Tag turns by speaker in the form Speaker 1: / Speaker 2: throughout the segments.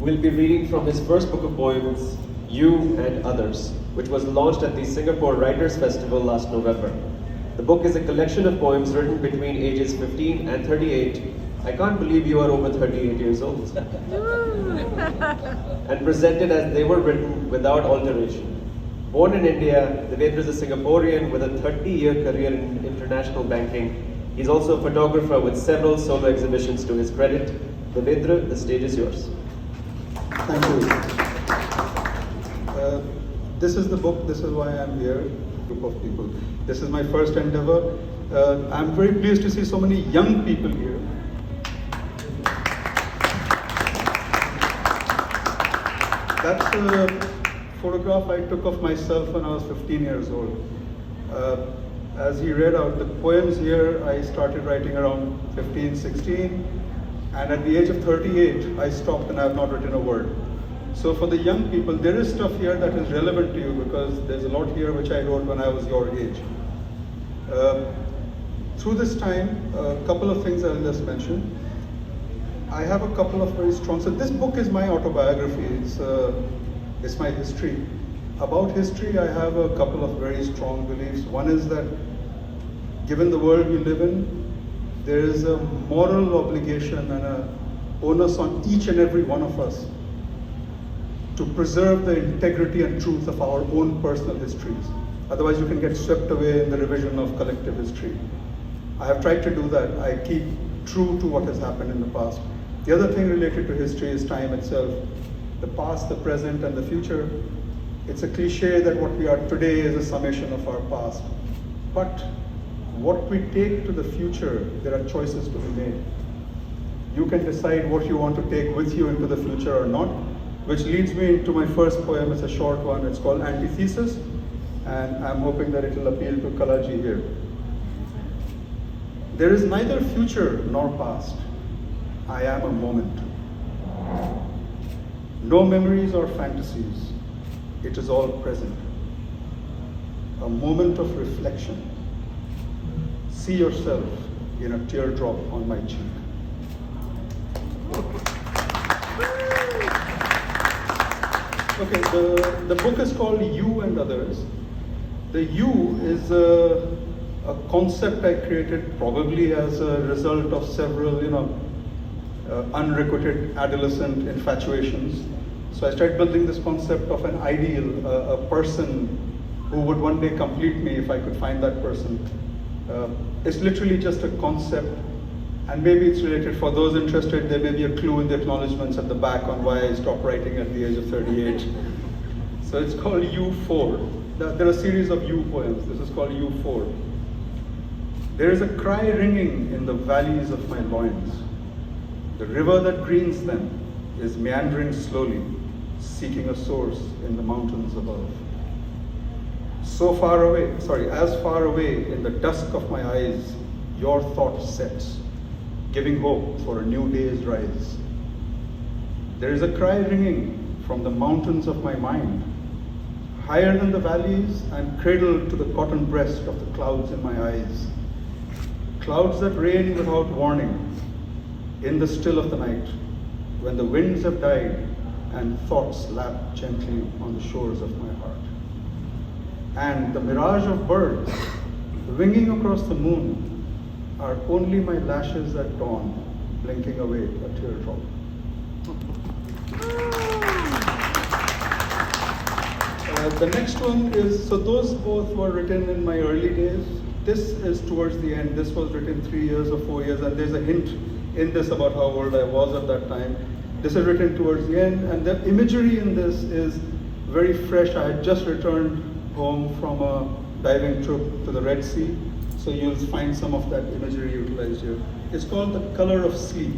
Speaker 1: We'll be reading from his first book of poems, You and Others, which was launched at the Singapore Writers Festival last November. The book is a collection of poems written between ages 15 and 38. I can't believe you are over 38 years old. And presented as they were written without alteration. Born in India, Devendra is a Singaporean with a 30-year career in international banking. He's also a photographer with several solo exhibitions to his credit. Devendra, the stage is yours.
Speaker 2: Thank you. This is the book, this is why I'm here, group of people. This is my first endeavor. I'm very pleased to see so many young people here. That's a photograph I took of myself when I was 15 years old. As he read out the poems here, I started writing around 15, 16, and at the age of 38, I stopped and I have not written a word. So for the young people, there is stuff here that is relevant to you because there's a lot here which I wrote when I was your age. Through this time, a couple of things I'll just mention. I have a couple of very strong, so this book is my autobiography, it's my history. About history, I have a couple of very strong beliefs. One is that given the world we live in, there is a moral obligation and an onus on each and every one of us to preserve the integrity and truth of our own personal histories. Otherwise you can get swept away in the revision of collective history. I have tried to do that. I keep true to what has happened in the past. The other thing related to history is time itself. The past, the present, and the future. It's a cliche that what we are today is a summation of our past. But what we take to the future, there are choices to be made. You can decide what you want to take with you into the future or not, which leads me into my first poem. It's a short one. It's called Antithesis, and I'm hoping that it will appeal to Kalaji here. There is neither future nor past. I am a moment. No memories or fantasies. It is all present. A moment of reflection. See yourself in a teardrop on my cheek. Okay, the book is called You and Others. The You is a concept I created probably as a result of several, unrequited adolescent infatuations. So I started building this concept of an ideal, a person who would one day complete me if I could find that person. It's literally just a concept, and maybe it's related. For those interested, there may be a clue in the acknowledgements at the back on why I stopped writing at the age of 38. So it's called U4. There are a series of U poems. This is called U4. There is a cry ringing in the valleys of my loins. The river that greens them is meandering slowly, seeking a source in the mountains above. As far away in the dusk of my eyes, your thought sets, giving hope for a new day's rise. There is a cry ringing from the mountains of my mind, higher than the valleys and cradled to the cotton breast of the clouds in my eyes. Clouds that rain without warning in the still of the night, when the winds have died and thoughts lap gently on the shores of my heart. And the mirage of birds winging across the moon are only my lashes at dawn, blinking away a teardrop. The next one is, so those both were written in my early days. This is towards the end. This was written 3 years or 4 years, and there's a hint in this about how old I was at that time. This is written towards the end, and the imagery in this is very fresh. I had just returned home from a diving trip to the Red Sea, so you'll find some of that imagery utilized here. It's called The Color of Sleep.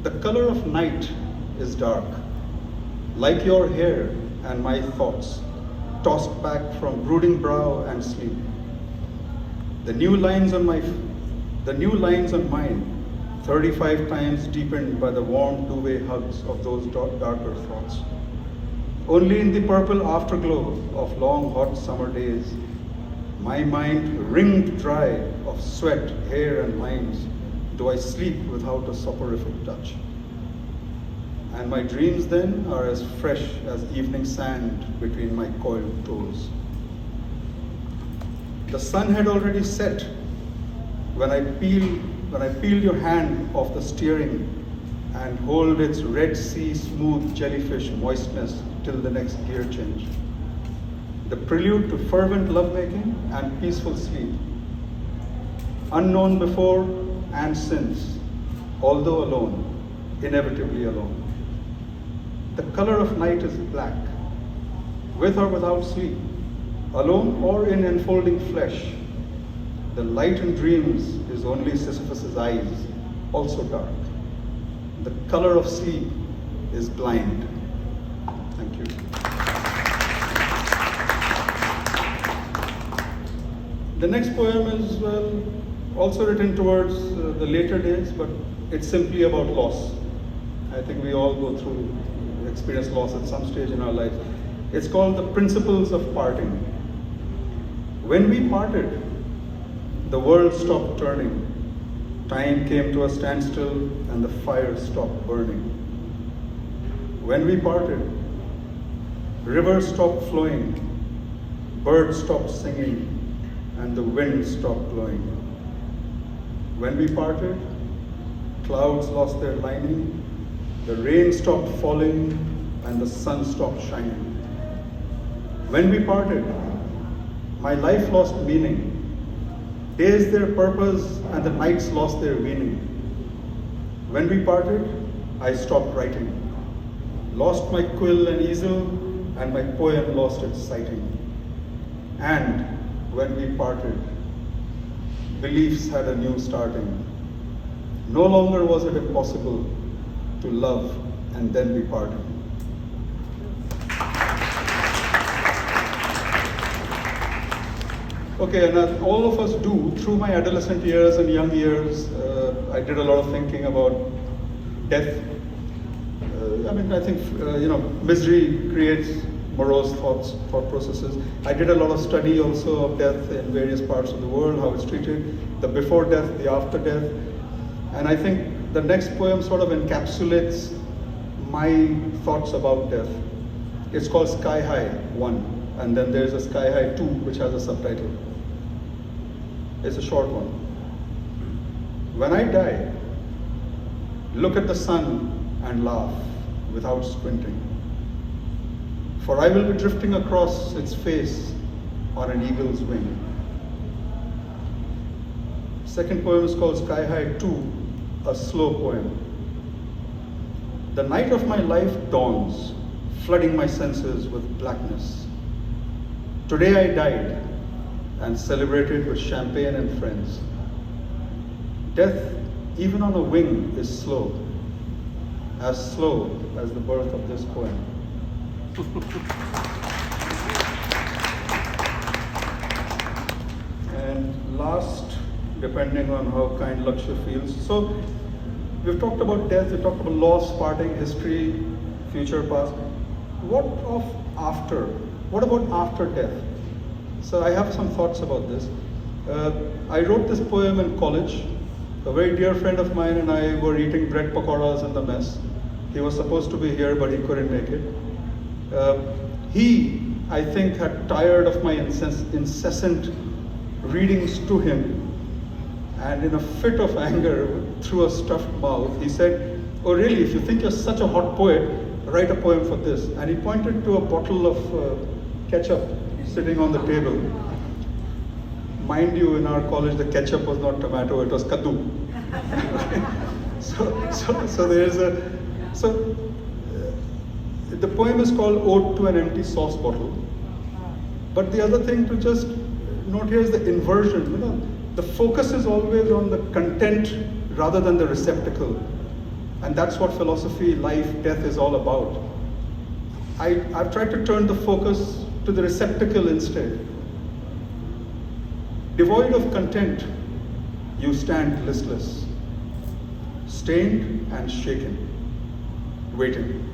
Speaker 2: The color of night is dark, like your hair and my thoughts, tossed back from brooding brow and sleep. The new lines on mine, 35 times deepened by the warm duvet hugs of those darker thoughts. Only in the purple afterglow of long hot summer days, my mind wringed dry of sweat, hair and lines, do I sleep without a soporific touch. and my dreams then are as fresh as evening sand between my coiled toes. The sun had already set when I peeled your hand off the steering and hold its Red Sea smooth jellyfish moistness till the next gear change. The prelude to fervent lovemaking and peaceful sleep. Unknown before and since, although alone, inevitably alone. The color of night is black, with or without sleep, alone or in enfolding flesh. The light in dreams is only Sisyphus's eyes, also dark. The color of sleep is blind. Thank you. The next poem is, well, also written towards the later days, but it's simply about loss. I think we all go through, experience loss at some stage in our life. It's called The Principles of Parting. When we parted, the world stopped turning. Time came to a standstill and the fire stopped burning. When we parted, rivers stopped flowing, birds stopped singing, and the wind stopped blowing. When we parted, clouds lost their lining, the rain stopped falling, and the sun stopped shining. When we parted, my life lost meaning. Days their purpose and the nights lost their meaning. When we parted, I stopped writing, lost my quill and easel, and my poem lost its sighting. And when we parted, beliefs had a new starting. No longer was it impossible to love and then be parted. Okay, and as all of us do, through my adolescent years and young years, I did a lot of thinking about death. I think, misery creates morose thought processes. I did a lot of study also of death in various parts of the world, how it's treated, the before death, the after death. And I think the next poem sort of encapsulates my thoughts about death. It's called Sky High 1, and then there's a Sky High 2, which has a subtitle. It's a short one. When I die, look at the sun and laugh without squinting. For I will be drifting across its face on an eagle's wing. Second poem is called Sky High 2, a slow poem. The night of my life dawns, flooding my senses with blackness. Today I died and celebrated with champagne and friends. Death, even on a wing, is slow as the birth of this poem. And last, depending on how kind Lakshya feels. So we've talked about death, we've talked about loss, parting, history, future, past. What of after? What about after death? So I have some thoughts about this. I wrote this poem in college. A very dear friend of mine and I were eating bread pakoras in the mess. He was supposed to be here, but he couldn't make it. He, I think, had tired of my incessant readings to him. And in a fit of anger, through a stuffed mouth, he said, "Oh really, if you think you're such a hot poet, write a poem for this." And he pointed to a bottle of ketchup sitting on the table. Mind you, in our college, the ketchup was not tomato, it was kaddu. The poem is called Ode to an Empty Sauce Bottle. But the other thing to just note here is the inversion. The focus is always on the content rather than the receptacle. And that's what philosophy, life, death is all about. I've tried to turn the focus to the receptacle instead. Devoid of content, you stand listless, stained and shaken, waiting.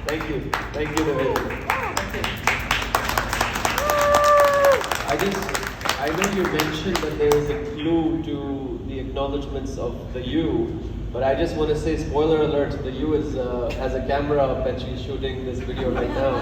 Speaker 1: Thank you, Devendra. I I know you mentioned that there is a clue to the acknowledgements of the U, but I just want to say, spoiler alert, the U is has a camera up and she's shooting this video right now.